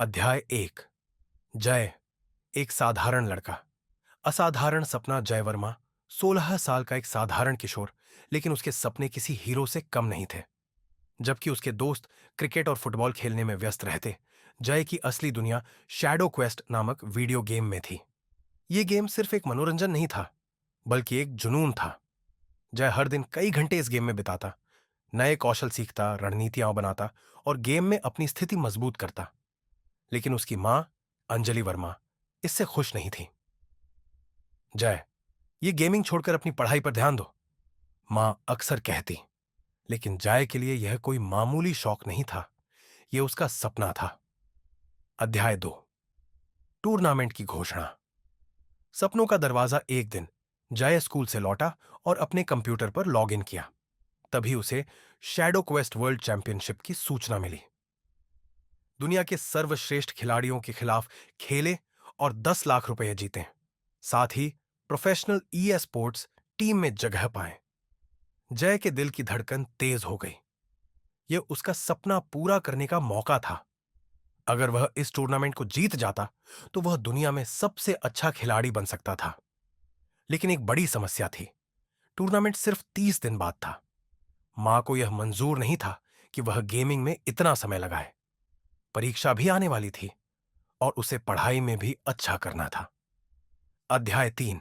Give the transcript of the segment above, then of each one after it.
अध्याय 1। जय, एक साधारण लड़का। असाधारण सपना। जय वर्मा 16 साल का एक साधारण किशोर, लेकिन उसके सपने किसी हीरो से कम नहीं थे। जबकि उसके दोस्त क्रिकेट और फुटबॉल खेलने में व्यस्त रहते, जय की असली दुनिया शैडो क्वेस्ट नामक वीडियो गेम में थी। यह गेम सिर्फ एक मनोरंजन नहीं था, बल्कि एक जुनून था। जय हर दिन कई घंटे इस गेम में बिताता, नए कौशल सीखता, रणनीतियां बनाता और गेम में अपनी स्थिति मजबूत करता। लेकिन उसकी मां, अंजलि वर्मा, इससे खुश नहीं थी। जय, ये गेमिंग छोड़कर अपनी पढ़ाई पर ध्यान दो, मां अक्सर कहती। लेकिन जय के लिए यह कोई मामूली शौक नहीं था, यह उसका सपना था। अध्याय 2। टूर्नामेंट की घोषणा। सपनों का दरवाजा। एक दिन जय स्कूल से लौटा और अपने कंप्यूटर पर लॉग इन किया। तभी उसे शैडो क्वेस्ट वर्ल्ड चैंपियनशिप की सूचना मिली। दुनिया के सर्वश्रेष्ठ खिलाड़ियों के खिलाफ खेले और 10 लाख रुपए जीते, साथ ही प्रोफेशनल ई स्पोर्ट्स टीम में जगह पाए। जय के दिल की धड़कन तेज हो गई। यह उसका सपना पूरा करने का मौका था। अगर वह इस टूर्नामेंट को जीत जाता तो वह दुनिया में सबसे अच्छा खिलाड़ी बन सकता था। लेकिन एक बड़ी समस्या थी। टूर्नामेंट सिर्फ 30 दिन बाद था। मां को यह मंजूर नहीं था कि वह गेमिंग में इतना समय लगाए। परीक्षा भी आने वाली थी और उसे पढ़ाई में भी अच्छा करना था। अध्याय 3।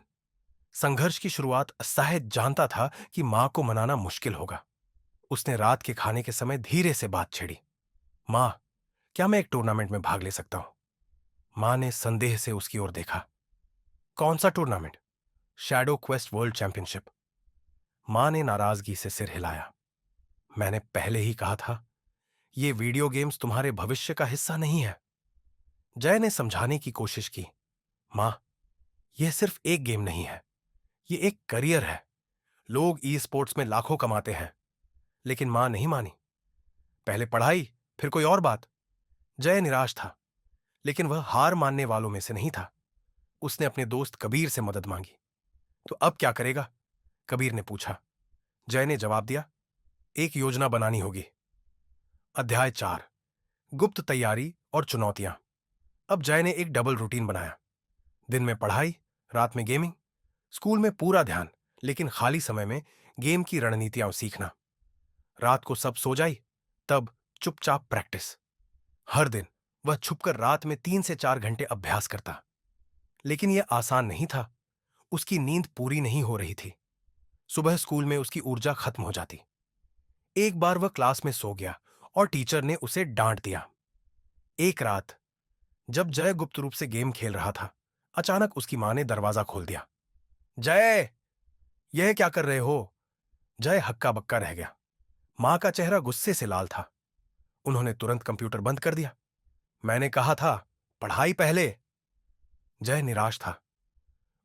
संघर्ष की शुरुआत। साहिद जानता था कि मां को मनाना मुश्किल होगा। उसने रात के खाने के समय धीरे से बात छेड़ी। मां, क्या मैं एक टूर्नामेंट में भाग ले सकता हूं? मां ने संदेह से उसकी ओर देखा। कौन सा tournament? Shadow quest world championship. मां ने नाराजगी से सिर हिलाया। मैंने पहले ही कहा था, ये वीडियो गेम्स तुम्हारे भविष्य का हिस्सा नहीं है। जय ने समझाने की कोशिश की। मां, यह सिर्फ एक गेम नहीं है, यह एक करियर है। लोग ई स्पोर्ट्स में लाखों कमाते हैं। लेकिन मां नहीं मानी। पहले पढ़ाई, फिर कोई और बात। जय निराश था, लेकिन वह हार मानने वालों में से नहीं था। उसने अपने दोस्त कबीर से मदद मांगी। तो अब क्या करेगा? कबीर ने पूछा। जय ने जवाब दिया, एक योजना बनानी होगी। अध्याय 4। गुप्त तैयारी और चुनौतियां। अब जय ने एक डबल रूटीन बनाया। दिन में पढ़ाई, रात में गेमिंग। स्कूल में पूरा ध्यान, लेकिन खाली समय में गेम की रणनीतियां सीखना। रात को सब सो जाई, तब चुपचाप प्रैक्टिस। हर दिन वह छुपकर रात में 3 से 4 घंटे अभ्यास करता। लेकिन यह आसान नहीं था। उसकी नींद पूरी नहीं हो रही थी। सुबह स्कूल में उसकी ऊर्जा खत्म हो जाती। एक बार वह क्लास में सो गया और टीचर ने उसे डांट दिया। एक रात जब जय गुप्त रूप से गेम खेल रहा था, अचानक उसकी मां ने दरवाजा खोल दिया। जय, यह क्या कर रहे हो? जय हक्का बक्का रह गया। मां का चेहरा गुस्से से लाल था। उन्होंने तुरंत कंप्यूटर बंद कर दिया। मैंने कहा था, पढ़ाई पहले। जय निराश था।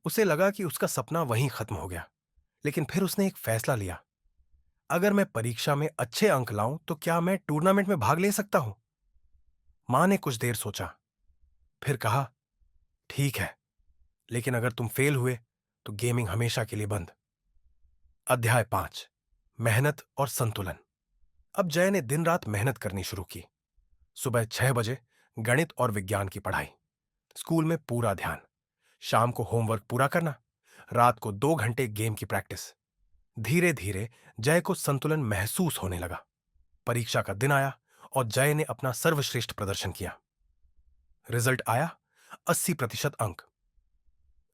उसे लगा कि उसका सपना वहीं खत्म हो गया। लेकिन फिर उसने एक फैसला लिया। अगर मैं परीक्षा में अच्छे अंक लाऊं तो क्या मैं टूर्नामेंट में भाग ले सकता हूं? मां ने कुछ देर सोचा, फिर कहा, ठीक है, लेकिन अगर तुम फेल हुए तो गेमिंग हमेशा के लिए बंद। अध्याय 5। मेहनत और संतुलन। अब जय ने दिन रात मेहनत करनी शुरू की। सुबह 6 बजे गणित और विज्ञान की पढ़ाई, स्कूल में पूरा ध्यान, शाम को होमवर्क पूरा करना, रात को 2 घंटे गेम की प्रैक्टिस। धीरे धीरे जय को संतुलन महसूस होने लगा। परीक्षा का दिन आया और जय ने अपना सर्वश्रेष्ठ प्रदर्शन किया। रिजल्ट आया, 80% अंक।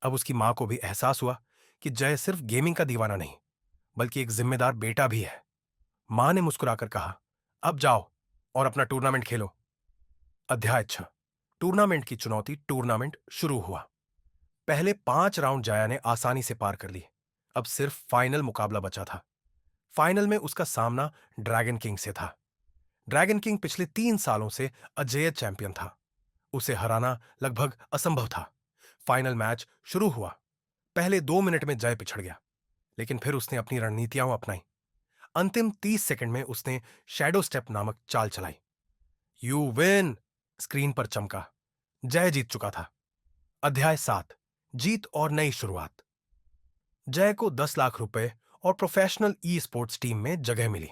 अब उसकी मां को भी एहसास हुआ कि जय सिर्फ गेमिंग का दीवाना नहीं, बल्कि एक जिम्मेदार बेटा भी है। मां ने मुस्कुराकर कहा, अब जाओ और अपना टूर्नामेंट खेलो। अध्याय 6। टूर्नामेंट की चुनौती। टूर्नामेंट शुरू हुआ। पहले 5 राउंड जया ने आसानी से पार कर लिए। अब सिर्फ फाइनल मुकाबला बचा था। फाइनल में उसका सामना ड्रैगन किंग से था। ड्रैगन किंग पिछले 3 सालों से अजेय चैंपियन था। उसे हराना लगभग असंभव था। फाइनल मैच शुरू हुआ। पहले 2 मिनट में जय पिछड़ गया, लेकिन फिर उसने अपनी रणनीतियां अपनाई। अंतिम 30 सेकंड में उसने शैडो स्टेप नामक चाल चलाई। यू विन, स्क्रीन पर चमका। जय जीत चुका था। अध्याय 7। जीत और नई शुरुआत। जय को 10 लाख रुपए और प्रोफेशनल ई स्पोर्ट्स टीम में जगह मिली।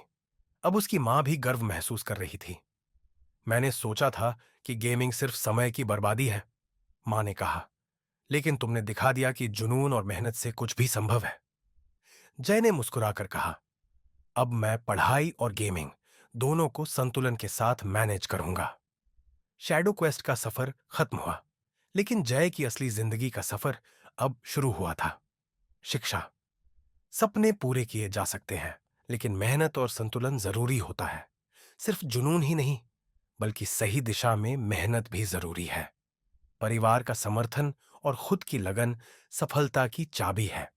अब उसकी मां भी गर्व महसूस कर रही थी। मैंने सोचा था कि गेमिंग सिर्फ समय की बर्बादी है, मां ने कहा, लेकिन तुमने दिखा दिया कि जुनून और मेहनत से कुछ भी संभव है। जय ने मुस्कुराकर कहा, अब मैं पढ़ाई और गेमिंग दोनों को संतुलन के साथ मैनेज करूंगा। शैडो क्वेस्ट का सफर खत्म हुआ, लेकिन जय की असली जिंदगी का सफर अब शुरू हुआ था। शिक्षा। सपने पूरे किए जा सकते हैं, लेकिन मेहनत और संतुलन जरूरी होता है। सिर्फ जुनून ही नहीं, बल्कि सही दिशा में मेहनत भी जरूरी है। परिवार का समर्थन और खुद की लगन सफलता की चाबी है।